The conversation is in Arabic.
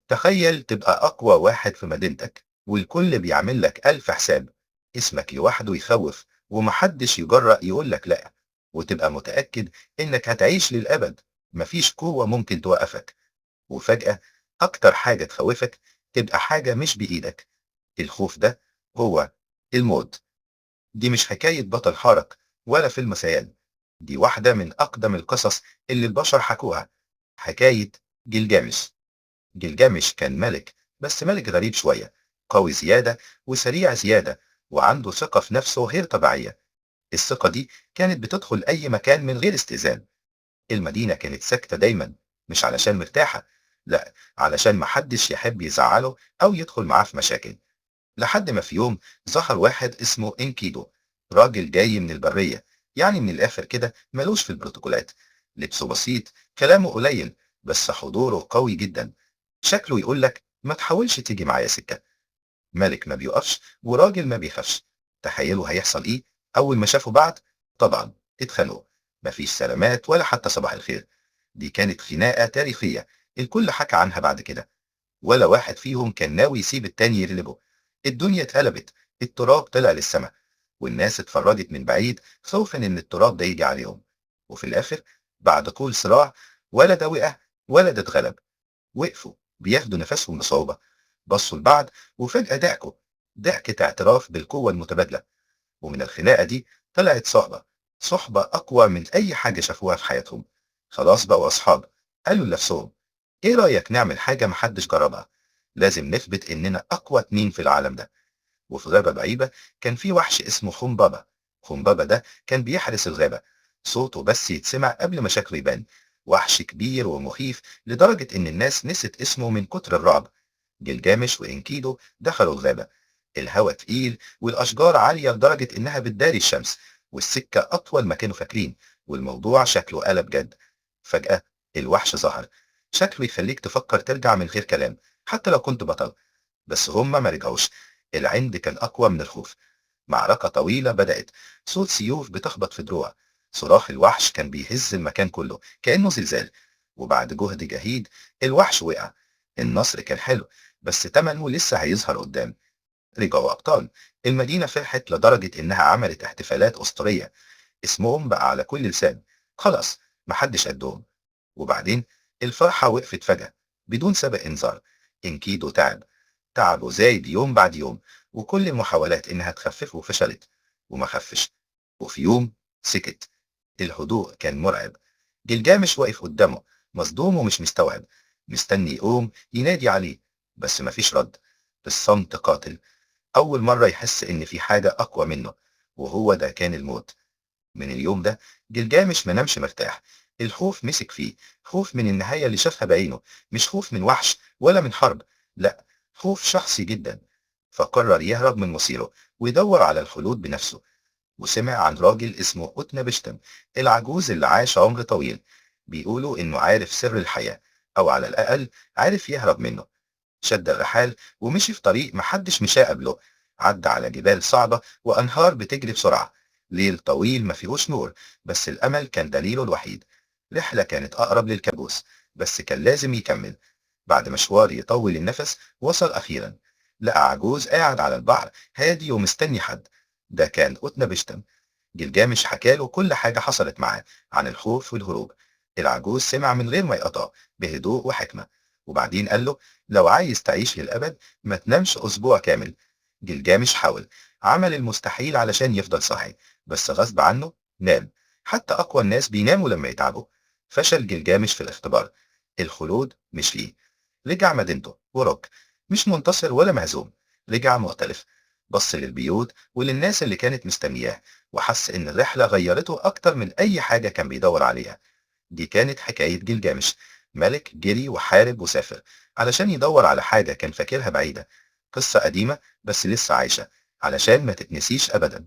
تخيل تبقى أقوى واحد في مدينتك والكل بيعمل لك ألف حساب. اسمك لوحده يخوف ومحدش يجرأ يقول لك لأ، وتبقى متأكد إنك هتعيش للأبد. مفيش قوة ممكن توقفك. وفجأة أكتر حاجة تخوفك تبقى حاجة مش بإيدك. الخوف ده هو الموت. دي مش حكاية بطل خارق ولا فيلم خيال. دي واحدة من أقدم القصص اللي البشر حكوها. حكاية جلجامش. جلجامش كان ملك، بس ملك غريب شوية، قوي زيادة وسريع زيادة، وعنده ثقة في نفسه غير طبيعية. الثقة دي كانت بتدخل أي مكان من غير استئذان. المدينة كانت ساكتة دايما، مش علشان مرتاحة، لا، علشان محدش يحب يزعله أو يدخل معاه في مشاكل. لحد ما في يوم ظهر واحد اسمه إنكيدو، راجل جاي من البرية، يعني من الآخر كده ملوش في البروتوكولات. لبسه بسيط، كلامه قليل، بس حضوره قوي جدا. شكله يقولك ما تحاولش تيجي معايا سكة. ملك ما بيقفش وراجل ما بيخافش. تخيلوا هيحصل ايه اول ما شافوا بعض؟ طبعا اتخانقوا. مفيش سلامات ولا حتى صباح الخير. دي كانت خناقة تاريخية، الكل حكى عنها بعد كده. ولا واحد فيهم كان ناوي يسيب التاني يغلبه. الدنيا اتقلبت، التراب طلع للسما، والناس اتفرجت من بعيد خوفا ان التراب ده يجي عليهم. وفي الاخر، بعد طول صراع، ولا ده وقع ولا ده اتغلب. وقفوا بياخدوا نفسهم بصعوبة، بصوا لبعض، وفجأة ضحكوا. ضحكة اعتراف بالقوة المتبادلة. ومن الخناقة دي طلعت صحبة أقوى من أي حاجة شافوها في حياتهم. خلاص بقوا أصحاب. قالوا لنفسهم: إيه رأيك نعمل حاجة محدش جربها؟ لازم نثبت إننا أقوى اتنين في العالم ده. وفي غابة بعيدة كان في وحش اسمه خنبابة. خنبابة ده كان بيحرس الغابة. صوته بس يتسمع قبل ما شكله يبان. وحش كبير ومخيف لدرجة إن الناس نسيت اسمه من كتر الرعب. جلجامش وإنكيدو دخلوا الغابة. الهوا تقيل والأشجار عالية لدرجة إنها بتداري الشمس، والسكة أطول ما كانوا فاكرين، والموضوع شكله قلب جد. فجأة الوحش ظهر. شكله يخليك تفكر ترجع من غير كلام، حتى لو كنت بطل. بس هما ما رجعوش. العند كان أقوى من الخوف. معركة طويلة بدأت. صوت سيوف بتخبط في دروع. صراخ الوحش كان بيهز المكان كله كأنه زلزال. وبعد جهد جهيد الوحش وقع. النصر كان حلو، بس تمنه لسه هيظهر قدام. رجعوا أبطال. المدينة فرحت لدرجة إنها عملت احتفالات أسطورية. اسمهم بقى على كل لسان. خلاص، محدش قدهم. وبعدين الفرحة وقفت فجأة، بدون سابق إنذار. إنكيدو تعبه زايد يوم بعد يوم، وكل المحاولات إنها تخففه فشلت، وما خفش. وفي يوم سكت. الهدوء كان مرعب. جلجامش واقف قدامه، مصدوم ومش مستوعب، مستني يقوم ينادي عليه، بس مفيش رد. الصمت قاتل. أول مرة يحس إن في حاجة أقوى منه، وهو ده كان الموت. من اليوم ده جلجامش ما نامش مرتاح. الخوف مسك فيه. خوف من النهاية اللي شافها بعينه. مش خوف من وحش ولا من حرب، لا، خوف شخصي جدا. فقرر يهرب من مصيره ويدور على الخلود بنفسه. وسمع عن راجل اسمه قطن بشتم، العجوز اللي عاش عمر طويل. بيقولوا إنه عارف سر الحياة، أو على الأقل عارف يهرب منه. شد الرحال ومشي في طريق محدش مشاه قبله. عدى على جبال صعبة وأنهار بتجري بسرعة. ليل طويل ما فيهوش نور، بس الأمل كان دليله الوحيد. رحلة كانت أقرب للكابوس، بس كان لازم يكمل. بعد مشوار يطول النفس وصل أخيرا. لقى عجوز قاعد على البحر هادي ومستني حد. ده كان قطن بشتم. جلجامش حكاله كل حاجة حصلت معاه عن الخوف والهروب. العجوز سمع من غير ما يقطع، بهدوء وحكمة. وبعدين قال له: لو عايز تعيش للأبد ما تنامش أسبوع كامل. جلجامش حاول، عمل المستحيل علشان يفضل صاحي، بس غصب عنه نام. حتى أقوى الناس بيناموا لما يتعبوا. فشل جلجامش في الاختبار. الخلود مش ليه. رجع مدينته وروك، مش منتصر ولا مهزوم. رجع مختلف. بص للبيوت وللناس اللي كانت مستنياه، وحس إن الرحلة غيرته أكتر من أي حاجة كان بيدور عليها. دي كانت حكاية جلجامش. ملك جري وحارب وسافر علشان يدور على حاجة كان فاكرها بعيدة. قصة قديمة بس لسه عايشة، علشان ما تتنسيش أبدا.